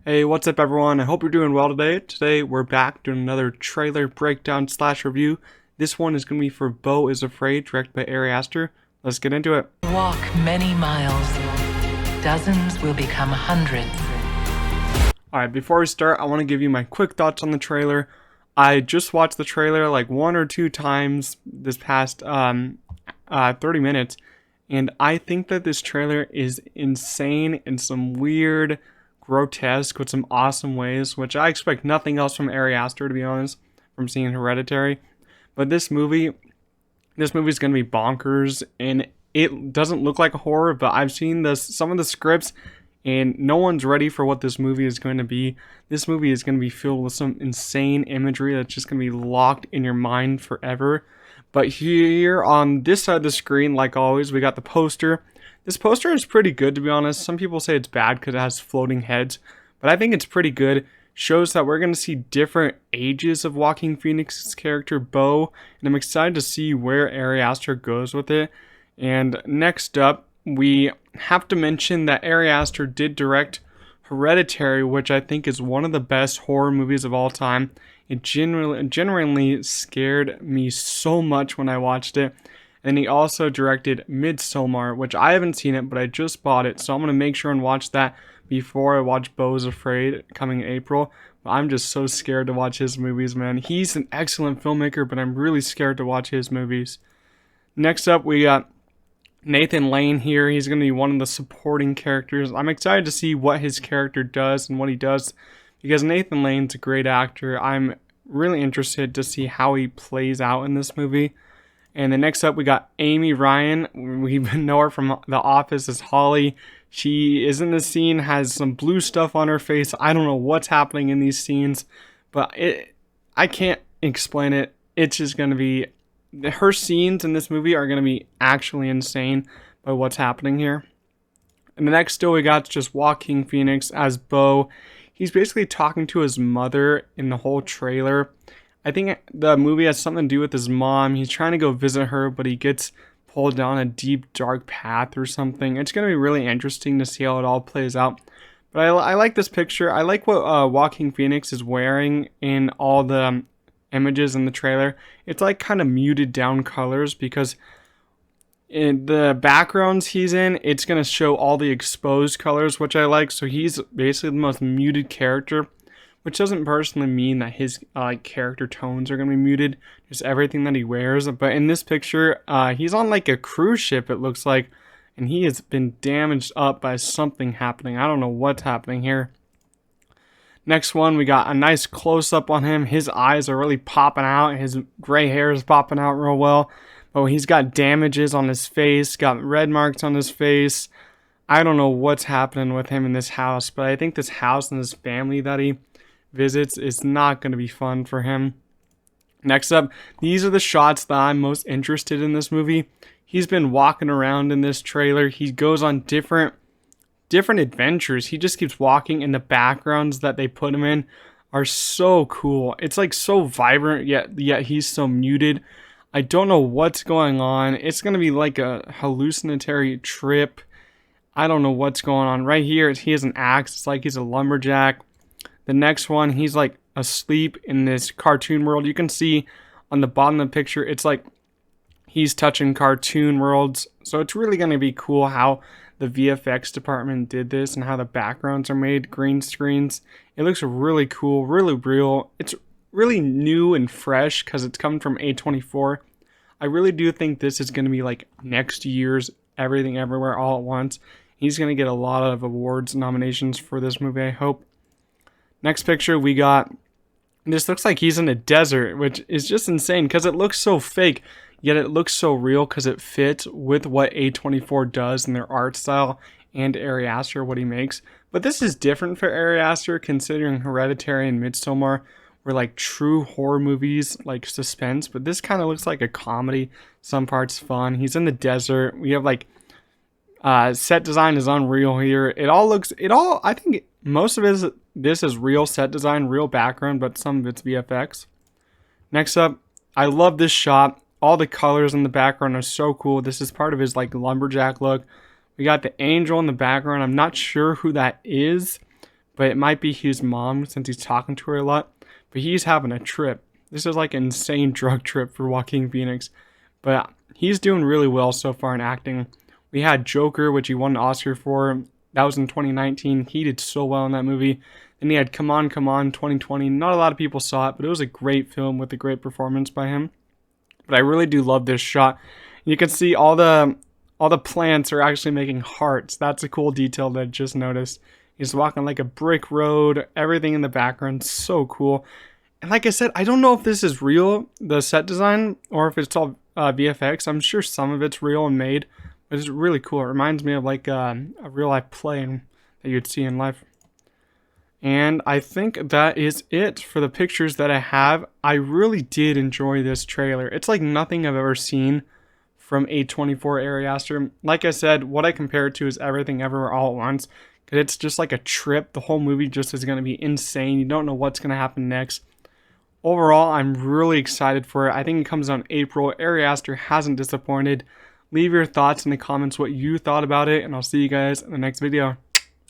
Hey, what's up everyone? I hope you're doing well today. Today we're back doing another trailer breakdown slash review. This one is going to be for Beau Is Afraid, directed by Ari Aster. Let's get into it. Walk many miles. Dozens will become hundreds. Alright, before we start, I want to give you my quick thoughts on the trailer. I just watched the trailer like one or two times this past 30 minutes, and I think that this trailer is insane in some weird, grotesque, with some awesome ways, which I expect nothing else from Ari Aster, to be honest, from seeing Hereditary. But this movie is going to be bonkers, and it doesn't look like a horror, but I've seen some of the scripts, and no one's ready for what this movie is going to be. This movie is going to be filled with some insane imagery that's just going to be locked in your mind forever. But here on this side of the screen, like always, we got the poster. This poster is pretty good, to be honest. Some people say it's bad because it has floating heads, but I think it's pretty good. Shows that we're going to see different ages of Joaquin Phoenix's character, Beau, and I'm excited to see where Ari Aster goes with it. And next up, we have to mention that Ari Aster did direct Hereditary, which I think is one of the best horror movies of all time. It genuinely scared me so much when I watched it. And he also directed Midsommar, which I haven't seen it, but I just bought it, so I'm going to make sure and watch that before I watch Beau Is Afraid coming in April. But I'm just so scared to watch his movies, man. He's an excellent filmmaker, but I'm really scared to watch his movies. Next up, we got Nathan Lane here. He's going to be one of the supporting characters. I'm excited to see what his character does and what he does, because Nathan Lane's a great actor. I'm really interested to see how he plays out in this movie. And then next up, we got Amy Ryan. We know her from The Office as Holly. She is in the scene, has some blue stuff on her face. I don't know what's happening in these scenes, but I can't explain it. It's just going to be, her scenes in this movie are going to be actually insane by what's happening here. And the next still we got just Joaquin Phoenix as Beau. He's basically talking to his mother in the whole trailer. I think the movie has something to do with his mom. He's trying to go visit her, but he gets pulled down a deep, dark path or something. It's going to be really interesting to see how it all plays out. But I like this picture. I like what Joaquin Phoenix is wearing in all the images in the trailer. It's like kind of muted down colors, because in the backgrounds he's in, it's going to show all the exposed colors, which I like. So he's basically the most muted character, which doesn't personally mean that his character tones are going to be muted, just everything that he wears. But in this picture, he's on like a cruise ship, it looks like, and he has been damaged up by something happening. I don't know what's happening here. Next one, we got a nice close-up on him. His eyes are really popping out. His gray hair is popping out real well. But he's got damages on his face, got red marks on his face. I don't know what's happening with him in this house, but I think this house and this family that he visits is not going to be fun for him. Next up, these are the shots that I'm most interested in this movie. He's been walking around in this trailer. He goes on different adventures. He just keeps walking, and the backgrounds that they put him in are so cool. It's like so vibrant, yet he's so muted. I don't know what's going on. It's going to be like a hallucinatory trip. I don't know what's going on. Right here, he has an axe. It's like he's a lumberjack. The next one, he's like asleep in this cartoon world. You can see on the bottom of the picture, it's like he's touching cartoon worlds. So it's really going to be cool how the VFX department did this and how the backgrounds are made, green screens. It looks really cool, really real. It's really new and fresh because it's coming from A24. I really do think this is going to be like next year's Everything Everywhere All at Once. He's going to get a lot of awards nominations for this movie, I hope. Next picture, we got, this looks like he's in a desert, which is just insane because it looks so fake, yet it looks so real because it fits with what A24 does in their art style and Ari Aster, what he makes. But this is different for Ari Aster, considering Hereditary and Midsommar were like true horror movies, like suspense, but this kind of looks like a comedy. Some parts fun. He's in the desert. We have like set design is unreal here. I think most of this is real set design, real background, but some of it's VFX. Next up, I love this shot. All the colors in the background are so cool. This is part of his like lumberjack look. We got the angel in the background. I'm not sure who that is, but it might be his mom since he's talking to her a lot. But he's having a trip. This is like an insane drug trip for Joaquin Phoenix. But he's doing really well so far in acting. We had Joker, which he won an Oscar for. That was in 2019. He did so well in that movie. Then he had Come On, Come On 2020. Not a lot of people saw it, but it was a great film with a great performance by him. But I really do love this shot. You can see all the plants are actually making hearts. That's a cool detail that I just noticed. He's walking like a brick road. Everything in the background, so cool. And like I said, I don't know if this is real, the set design, or if it's all VFX. I'm sure some of it's real and made, but it's really cool. It reminds me of like a real life plane that you'd see in life. And I think that is it for the pictures that I have. I really did enjoy this trailer. It's like nothing I've ever seen from A24 Ari Aster. Like I said, what I compare it to is Everything Everywhere All at Once. Because it's just like a trip. The whole movie just is going to be insane. You don't know what's going to happen next. Overall, I'm really excited for it. I think it comes out in April. Ari Aster hasn't disappointed. Leave your thoughts in the comments what you thought about it, and I'll see you guys in the next video.